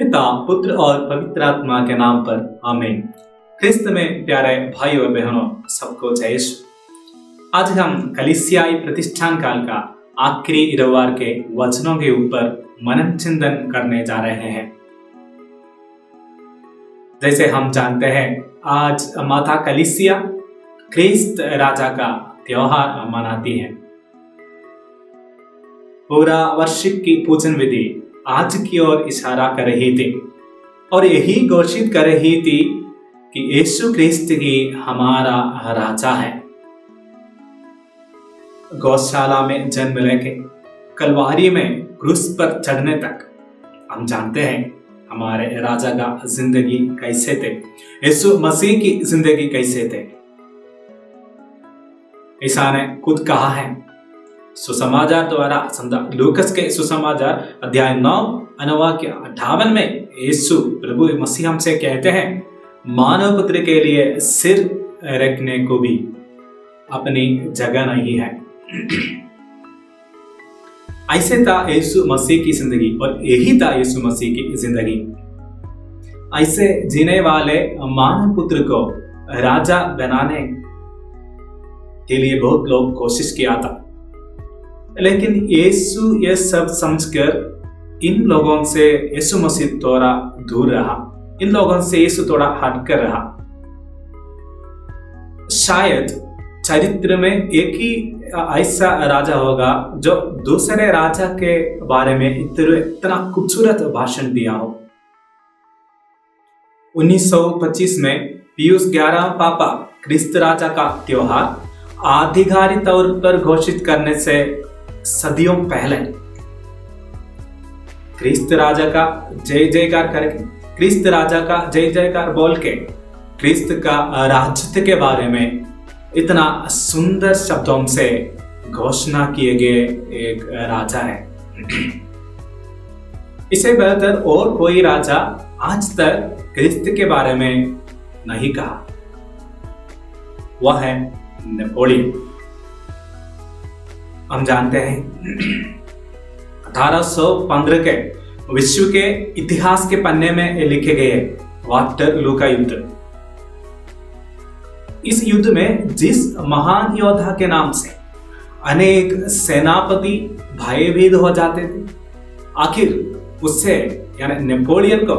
पिता, पुत्र और पवित्र आत्मा के नाम पर आमीन। ख्रिस्त में प्यारे भाई और बहनों, सबको जय यीशु। आज हम कलीसियाई प्रतिष्ठान काल का आखिरी रविवार के वचनों के ऊपर मनन चिंतन करने जा रहे हैं। जैसे हम जानते हैं, आज माता कलीसिया ख्रिस्त राजा का त्योहार मनाती है। पूरा वार्षिक की पूजन विधि आज की ओर इशारा कर रही थी और यही घोषित कर रही थी कि यीशु ख्रिस्त ही हमारा राजा है। गौशाला में जन्म लेके कलवारी में क्रूस पर चढ़ने तक हम जानते हैं हमारे राजा का जिंदगी कैसे थे, यीशु मसीह की जिंदगी कैसे थे। ईसा ने खुद कहा है, सुसमाचार द्वारा संत लूकस के सुसमाचार अध्याय 9 अनुवाक्य 58 में यीशु प्रभु मसीह हमसे कहते हैं, मानव पुत्र के लिए सिर रखने को भी अपनी जगह नहीं है। ऐसे था यीशु मसीह की जिंदगी और यही था यीशु मसीह की जिंदगी। ऐसे जीने वाले मानव पुत्र को राजा बनाने के लिए बहुत लोग कोशिश किया था, लेकिन यीशु ये सब समझकर इन लोगों से यीशु मसीह थोड़ा दूर रहा, इन लोगों से यीशु थोड़ा हटकर रहा। शायद चरित्र में एक ही ऐसा राजा होगा जो दूसरे राजा के बारे में इतना खूबसूरत भाषण दिया हो। 1925 में पियूस 11 पापा ख्रिस्त राजा का त्योहार आधिकारिक तौर पर घोषित करने से सदियों पहले ख्रिस्त राजा का जय जयकार करके, ख्रिस्त राजा का जय जयकार बोल के ख्रिस्त का राज्य के बारे में इतना सुंदर शब्दों से घोषणा किए गए एक राजा है। इसे बेहतर और कोई राजा आज तक ख्रिस्त के बारे में नहीं कहा। वह है नेपोलियन। हम जानते हैं 1815 के विश्व के इतिहास के पन्ने में लिखे गए वाटरलू का युद्ध। इस युद्ध में जिस महान योद्धा के नाम से अनेक सेनापति भयभीत हो जाते थे, आखिर उससे यानी नेपोलियन को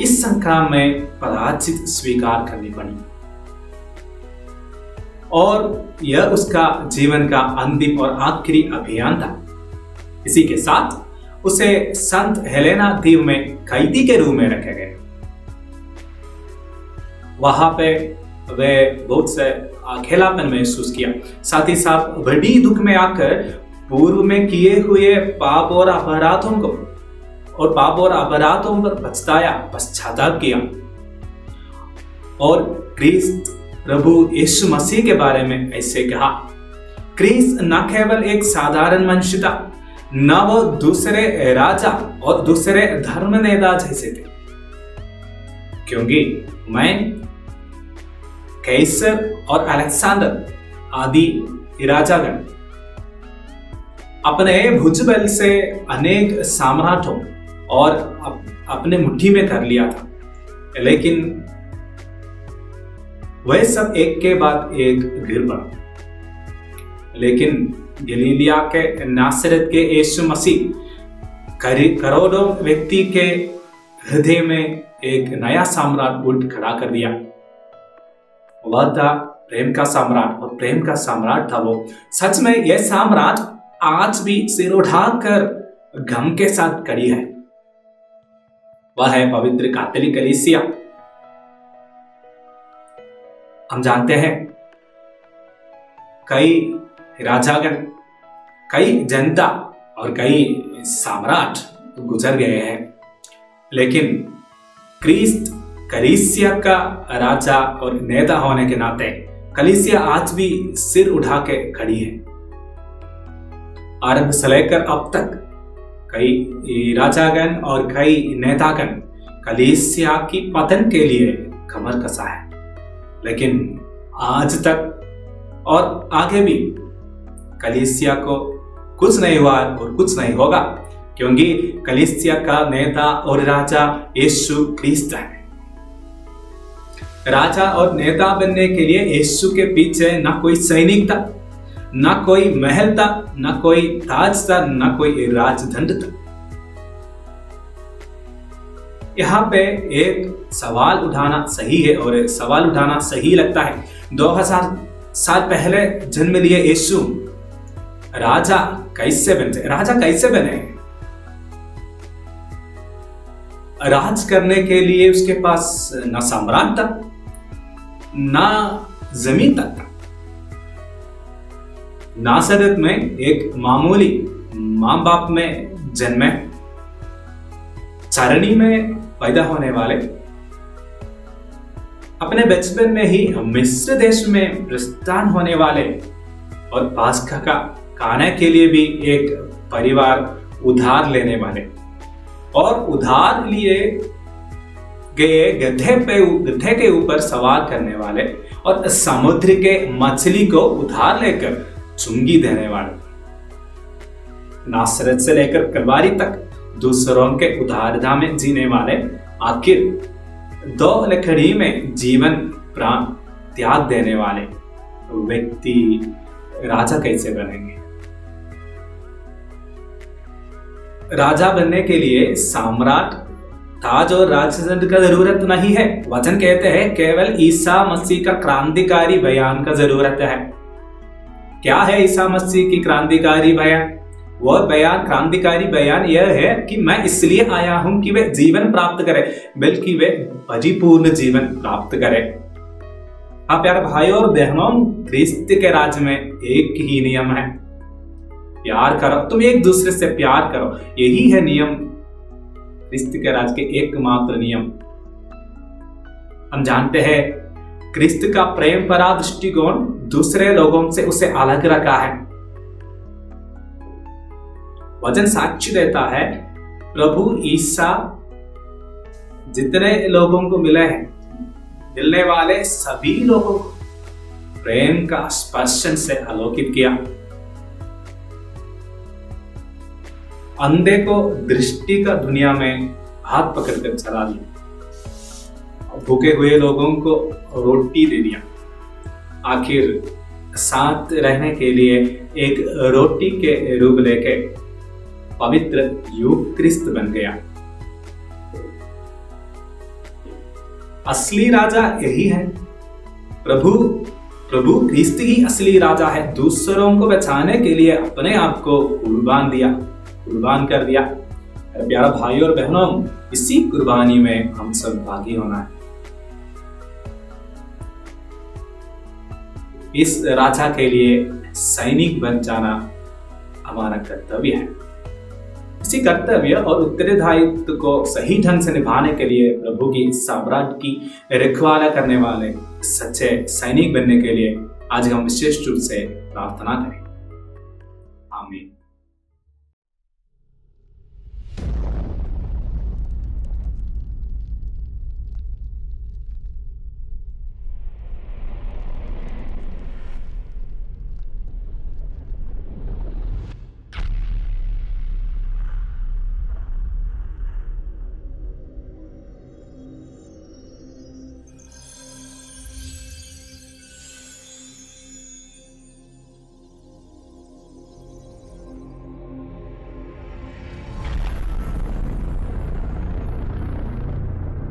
इस संग्राम में पराजित स्वीकार करनी पड़ी और यह उसका जीवन का अंतिम और आखिरी अभियान था। इसी के साथ उसे संत हेलेना द्वीप में कैदी के रूप में रखे गए। वहां पे वे बहुत से अकेलापन महसूस किया, साथ ही साथ बड़ी दुख में आकर पूर्व में किए हुए पाप और अपराधों पर पश्चाताप किया और ख्रिस्त प्रभु यीशु मसीह के बारे में ऐसे कहा, ख्रिस्त न केवल एक साधारण मनुष्य था, न वो दूसरे राजा और दूसरे धर्म नेता जैसे थे, क्योंकि मैं कैसर और अलेक्जेंडर आदि राजागण अपने भुजबल से अनेक सम्राटों और अपने मुट्ठी में कर लिया था, लेकिन वह सब एक के बाद एक गिर पड़ा। लेकिन गलीलिया के नासरत के यीशु मसीह करोड़ों व्यक्ति के हृदय में एक नया सम्राट उठ खड़ा कर दिया। वह था प्रेम का सम्राट और प्रेम का सम्राट था वो। सच में यह सम्राट आज भी सिर उठाकर गम के साथ खड़ी है। वह है पवित्र कैथोलिक कलीसिया। हम जानते हैं कई राजागण, कई जनता और कई सम्राट गुजर गए हैं, लेकिन ख्रिस्त कलीसिया का राजा और नेता होने के नाते कलीसिया आज भी सिर उठा के खड़ी है। आरंभ से लेकर अब तक कई राजागण और कई नेतागण कलीसिया की पतन के लिए कमर कसा है, लेकिन आज तक और आगे भी कलीसिया को कुछ नहीं हुआ और कुछ नहीं होगा, क्योंकि कलीसिया का नेता और राजा यीशु क्रिस्त है। राजा और नेता बनने के लिए यीशु के पीछे ना कोई सैनिक था, ना कोई महल था, ना कोई ताज था, ना कोई राजदंड था। यहाँ पे एक सवाल उठाना सही है और सवाल उठाना सही लगता है। 2000 साल पहले जन्म लिए यीशु राजा कैसे बने? राजा कैसे बने? राज करने के लिए उसके पास ना सम्राट था, ना जमीन तक था। नासरत में एक मामूली माँ बाप में जन्मे, चरनी में पैदा होने वाले, अपने बचपन में ही मिस्र देश में प्रस्थान होने वाले और पास्का का खाने के लिए भी एक परिवार उधार लेने वाले और उधार लिए गए गधे के ऊपर सवार करने वाले और समुद्र के मछली को उधार लेकर चुंगी देने वाले, नासरत से लेकर कलवारी तक दूसरों के उधारता में जीने वाले, आखिर 2 लकड़ी में जीवन प्राण त्याग देने वाले व्यक्ति राजा कैसे बनेंगे? राजा बनने के लिए सम्राट, ताज और राजदंड का जरूरत नहीं है। वचन कहते हैं केवल ईसा मसीह का क्रांतिकारी बयान का जरूरत है। क्या है ईसा मसीह की क्रांतिकारी बयान? वह बयान, क्रांतिकारी बयान यह है कि मैं इसलिए आया हूं कि वे जीवन प्राप्त करें, बल्कि वे परिपूर्ण जीवन प्राप्त करें। हाँ प्यारे भाइयों और बहनों, क्रिस्त के राज्य में एक ही नियम है, प्यार करो, तुम एक दूसरे से प्यार करो। यही है नियम, क्रिस्त के राज्य के एकमात्र नियम। हम जानते हैं क्रिस्त का प्रेम भरा दृष्टिकोण दूसरे लोगों से उसे अलग रखा है। वचन साक्ष्य देता है, प्रभु ईसा जितने लोगों को मिले हैं, मिलने वाले सभी लोगों को प्रेम का स्पर्शन से आलोकित किया। अंधे को दृष्टि का दुनिया में हाथ पकड़कर चला दिया, भूखे हुए लोगों को रोटी दे दिया, आखिर साथ रहने के लिए एक रोटी के रूप लेके पवित्र यूक्रिस्त बन गया। असली राजा यही है, प्रभु क्रिस्त ही असली राजा है। दूसरों को बचाने के लिए अपने आप को कुर्बान कर दिया। प्यारा भाई और बहनों, इसी कुर्बानी में हम सब भागी होना है। इस राजा के लिए सैनिक बन जाना हमारा कर्तव्य है। इसी कर्तव्य और उत्तरदायित्व को सही ढंग से निभाने के लिए प्रभु की सम्राट की रखवाला करने वाले सच्चे सैनिक बनने के लिए आज हम विशेष रूप से प्रार्थना करें। आमीन।